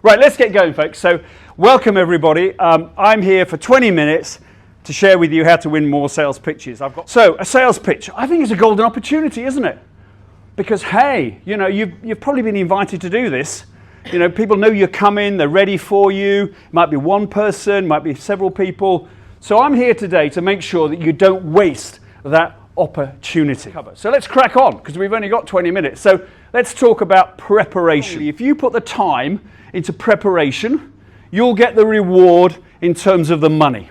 Right, let's get going, folks. So, welcome everybody. I'm here for 20 minutes to share with you how to win more sales pitches. So, a sales pitch. I think it's a golden opportunity, isn't it? Because, hey, you know, you've probably been invited to do this. You know, people know you're coming, they're ready for you. It might be one person, might be several people. So, I'm here today to make sure that you don't waste that opportunity. So, let's crack on, because we've only got 20 minutes. So, let's talk about preparation. If you put the time into preparation, you'll get the reward in terms of the money.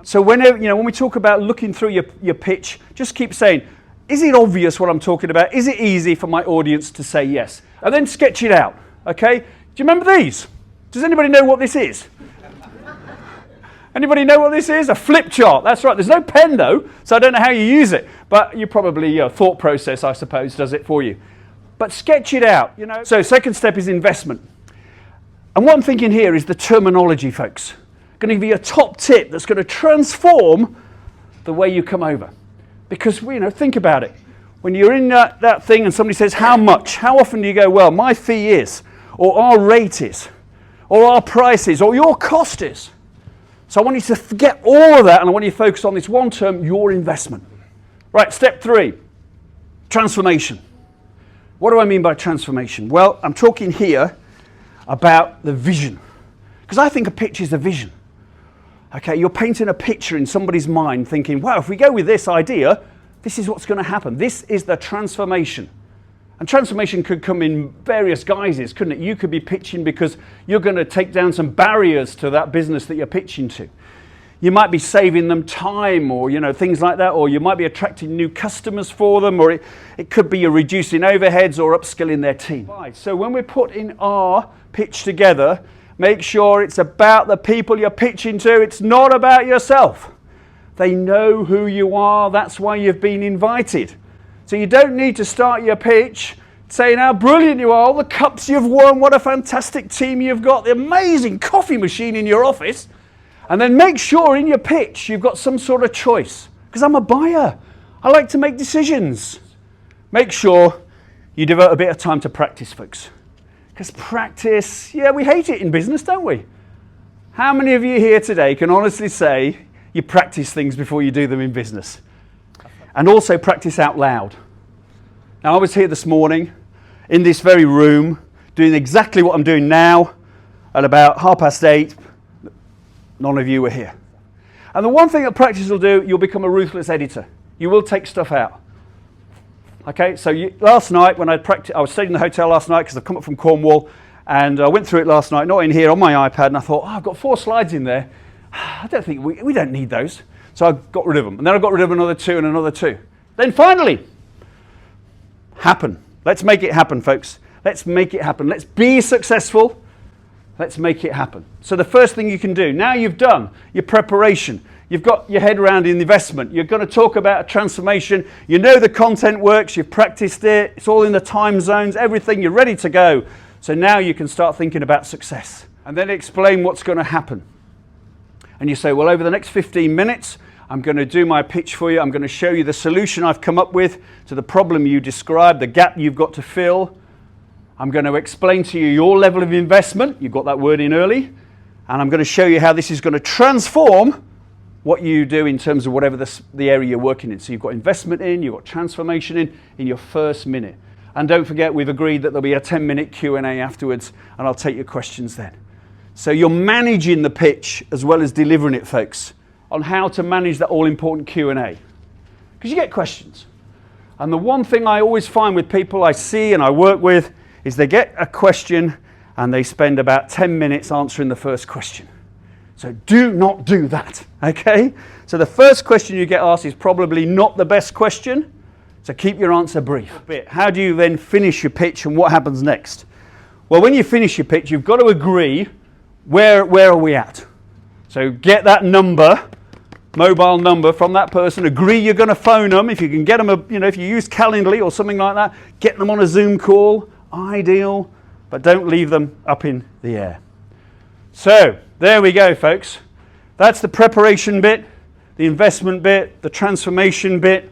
So whenever, when we talk about looking through your pitch, just keep saying, is it obvious what I'm talking about? Is it easy for my audience to say yes? And then sketch it out, okay? Do you remember these? Does anybody know what this is? Anybody know what this is? A flip chart, that's right. There's no pen though, so I don't know how you use it, but you probably, your thought process, I suppose, does it for you. But sketch it out, So second step is investment. And what I'm thinking here is the terminology, folks. I'm going to give you a top tip that's going to transform the way you come over. Because, think about it. When you're in that thing and somebody says, how much? How often do you go, well, my fee is, or our rate is, or our price is, or your cost is? So I want you to forget all of that and I want you to focus on this one term, your investment. Right, step 3, transformation. What do I mean by transformation? Well, I'm talking here about the vision. Because I think a pitch is a vision. Okay, you're painting a picture in somebody's mind thinking, wow, if we go with this idea, this is what's going to happen. This is the transformation. And transformation could come in various guises, couldn't it? You could be pitching because you're going to take down some barriers to that business that you're pitching to. You might be saving them time or, things like that, or you might be attracting new customers for them, or it could be you're reducing overheads or upskilling their team. So when we're putting our pitch together, make sure it's about the people you're pitching to. It's not about yourself. They know who you are. That's why you've been invited. So you don't need to start your pitch saying how brilliant you are, all the cups you've won, what a fantastic team you've got, the amazing coffee machine in your office. And then make sure in your pitch you've got some sort of choice. Because I'm a buyer. I like to make decisions. Make sure you devote a bit of time to practice, folks. Because practice, we hate it in business, don't we? How many of you here today can honestly say you practice things before you do them in business? And also practice out loud. Now, I was here this morning in this very room doing exactly what I'm doing now at about 8:30. None of you were here. And the one thing that practice will do, you'll become a ruthless editor. You will take stuff out. Okay, so last night when I was staying in the hotel last night because I've come up from Cornwall, and I went through it last night, not in here, on my iPad, and I thought, I've got 4 slides in there. I don't think, we don't need those. So I got rid of them. And then I got rid of another 2 and another 2. Then finally, happen. Let's make it happen, folks. Let's make it happen. Let's be successful. Let's make it happen. So the first thing you can do, now you've done your preparation, you've got your head around investment, you're going to talk about a transformation, you know the content works, you've practiced it, it's all in the time zones, everything, you're ready to go. So now you can start thinking about success. And then explain what's going to happen. And you say, well, over the next 15 minutes, I'm going to do my pitch for you. I'm going to show you the solution I've come up with to the problem you described, the gap you've got to fill. I'm going to explain to you your level of investment. You got that word in early. And I'm going to show you how this is going to transform what you do in terms of whatever the area you're working in. So you've got investment you've got transformation in your first minute. And don't forget, we've agreed that there'll be a 10-minute Q&A afterwards, and I'll take your questions then. So you're managing the pitch as well as delivering it, folks, on how to manage that all-important Q&A. Because you get questions. And the one thing I always find with people I see and I work with is they get a question and they spend about 10 minutes answering the first question. So do not do that, okay? So the first question you get asked is probably not the best question, so keep your answer brief. How do you then finish your pitch and what happens next? Well, when you finish your pitch, you've got to agree where are we at. So get that number, mobile number from that person, agree you're going to phone them. If you can get them, if you use Calendly or something like that, get them on a Zoom call, ideal, but don't leave them up in the air. So there we go, folks. That's the preparation bit, the investment bit, the transformation bit,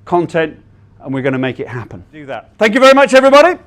content, and we're going to make it happen. Do that. Thank you very much, everybody.